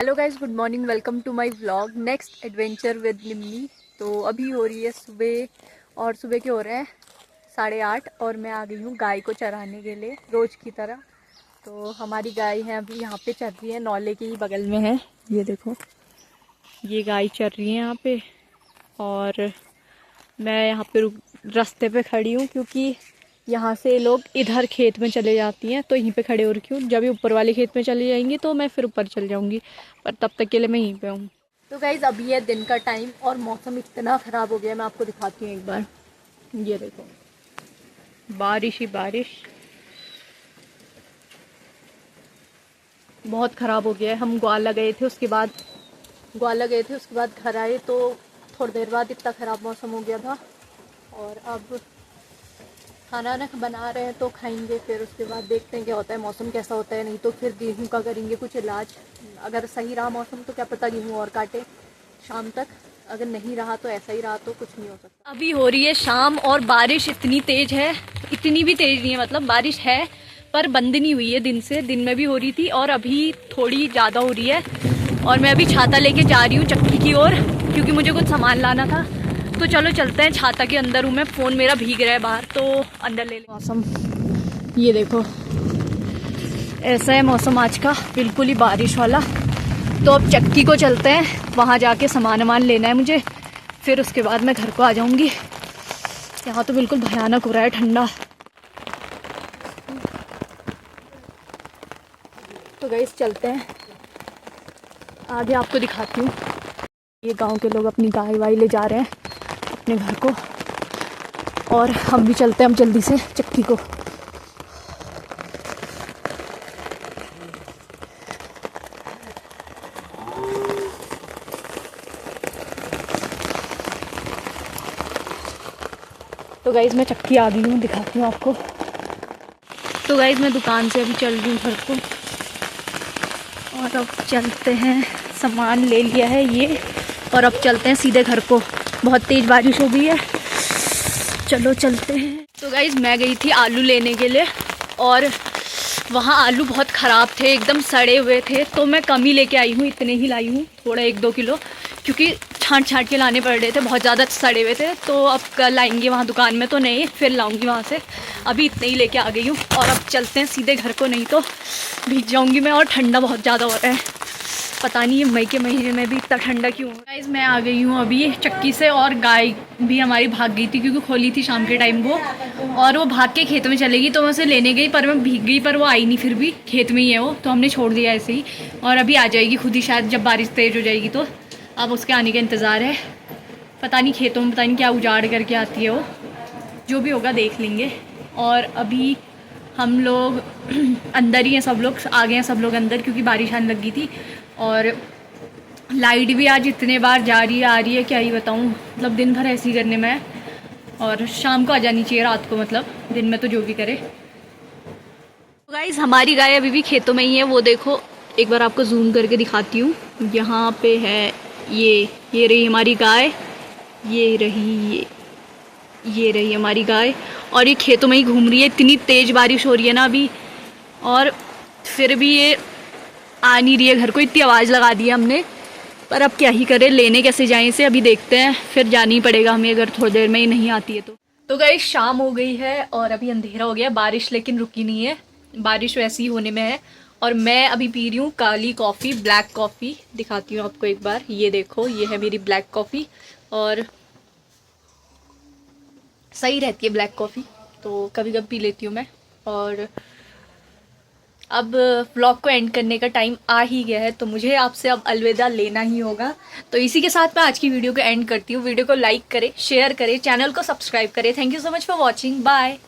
Hello guys, good morning. Welcome to my vlog next adventure with Nimmi. तो अभी हो रही है सुबह और सुबह के हो रहे हैं 8:30 और मैं आ गई हूँ गाय को चराने के लिए रोज़ की तरह। तो हमारी गाय है अभी यहाँ पे चर रही है, नौले के ही बगल में है। ये देखो, ये गाय चर रही है यहाँ पे और मैं यहाँ पे रास्ते पे खड़ी हूँ क्योंकि यहाँ से लोग इधर खेत में चले जाती हैं, तो यहीं पे खड़े हो रखी हूँ। जब ये ऊपर वाले खेत में चली जाएंगी तो मैं फिर ऊपर चल जाऊँगी, पर तब तक के लिए मैं यहीं पे हूँ। तो गाइज़ अभी है दिन का टाइम और मौसम इतना ख़राब हो गया है, मैं आपको दिखाती हूँ एक बार। ये देखो, बारिश ही बारिश, बहुत ख़राब हो गया है। हम ग्वाला गए थे, उसके बाद घर आए तो थोड़ी देर बाद इतना ख़राब मौसम हो गया था। और अब खाना ना बना रहे हैं तो खाएंगे, फिर उसके बाद देखते हैं क्या होता है, मौसम कैसा होता है। नहीं तो फिर गेहूं का करेंगे कुछ इलाज। अगर सही रहा मौसम तो क्या पता गेहूं और काटे शाम तक, अगर नहीं रहा तो ऐसा ही रहा तो कुछ नहीं हो सकता। अभी हो रही है शाम और बारिश इतनी तेज़ है, इतनी भी तेज़ नहीं है, मतलब बारिश है पर बंद नहीं हुई है दिन से। दिन में भी हो रही थी और अभी थोड़ी ज़्यादा हो रही है। और मैं अभी छाता लेके जा रही हूँ चक्की की ओर क्योंकि मुझे कुछ सामान लाना था। तो चलो चलते हैं, छाता के अंदर हूँ मैं, फ़ोन मेरा भीग रहा है बाहर तो अंदर ले ले। मौसम ये देखो, ऐसा है मौसम आज का, बिल्कुल ही बारिश वाला। तो अब चक्की को चलते हैं, वहाँ जाके सामान लेना है मुझे, फिर उसके बाद मैं घर को आ जाऊँगी। यहाँ तो बिल्कुल भयानक हो रहा है, ठंडा। तो गाइस चलते हैं, आगे आपको दिखाती हूँ। ये गांव के लोग अपनी गाय वाय ले जा रहे हैं अपने घर को और हम भी चलते हैं अब जल्दी से चक्की को। तो गाइस मैं चक्की आ गई हूँ, दिखाती हूँ आपको। तो गाइस मैं दुकान से अभी चल रही हूँ घर को और अब चलते हैं, सामान ले लिया है ये और अब चलते हैं सीधे घर को। बहुत तेज़ बारिश हो गई है, चलो चलते हैं। तो गाइस मैं गई थी आलू लेने के लिए और वहाँ आलू बहुत ख़राब थे, एकदम सड़े हुए थे। तो मैं कम ही लेके आई हूँ, इतने ही लाई हूँ, थोड़ा 1-2 किलो, क्योंकि छांट के लाने पड़ रहे थे, बहुत ज़्यादा सड़े हुए थे। तो अब कल आएंगे वहाँ दुकान में तो नहीं, फिर लाऊंगी वहाँ से। अभी इतने ही लेके आ गई हूँ और अब चलते हैं सीधे घर को, नहीं तो भीग जाऊँगी मैं और ठंडा बहुत ज़्यादा हो रहा है। पता नहीं ये मई के महीने में भी इतना ठंडा क्यों। गाइस मैं आ गई हूँ अभी चक्की से और गाय भी हमारी भाग गई थी क्योंकि खोली थी शाम के टाइम वो, और वो भाग के खेत में चलेगी। तो मैं उसे लेने गई पर मैं भीग गई, पर वो आई नहीं, फिर भी खेत में ही है वो, तो हमने छोड़ दिया ऐसे ही। और अभी आ जाएगी खुद ही शायद, जब बारिश तेज़ हो जाएगी तो। अब उसके आने का इंतज़ार है। पता नहीं खेतों में पता नहीं क्या उजाड़ करके आती है वो, जो भी होगा देख लेंगे। और अभी हम लोग अंदर ही हैं, सब लोग आ गए हैं, सब लोग अंदर, क्योंकि बारिश आने लगी थी। और लाइट भी आज इतने बार जा रही है आ रही है, क्या ही बताऊँ, मतलब दिन भर ऐसे ही करने में है। और शाम को आ जानी चाहिए, रात को मतलब, दिन में तो जो भी करे। तो गाइस हमारी गाय अभी भी खेतों में ही है, वो देखो, एक बार आपको जूम करके दिखाती हूँ। यहाँ पे है ये रही हमारी गाय, ये रही हमारी गाय, और ये खेतों में ही घूम रही है। इतनी तेज़ बारिश हो रही है ना अभी, और फिर भी ये आ नहीं रही है घर को। इतनी आवाज़ लगा दी है हमने, पर अब क्या ही करें, लेने कैसे जाएं इसे, अभी देखते हैं, फिर जाना ही पड़ेगा हमें अगर थोड़ी देर में ही नहीं आती है तो। तो गाइस शाम हो गई है और अभी अंधेरा हो गया, बारिश लेकिन रुकी नहीं है, बारिश वैसी ही होने में है। और मैं अभी पी रही हूँ काली कॉफ़ी, ब्लैक कॉफ़ी। दिखाती हूँ आपको एक बार, ये देखो, ये है मेरी ब्लैक कॉफ़ी और सही रहती है ब्लैक कॉफ़ी, तो कभी कभी पी लेती हूँ मैं। और अब व्लॉग को एंड करने का टाइम आ ही गया है, तो मुझे आपसे अब अलविदा लेना ही होगा। तो इसी के साथ मैं आज की वीडियो को एंड करती हूँ। वीडियो को लाइक करें, शेयर करें, चैनल को सब्सक्राइब करें। Thank you so much for watching, bye.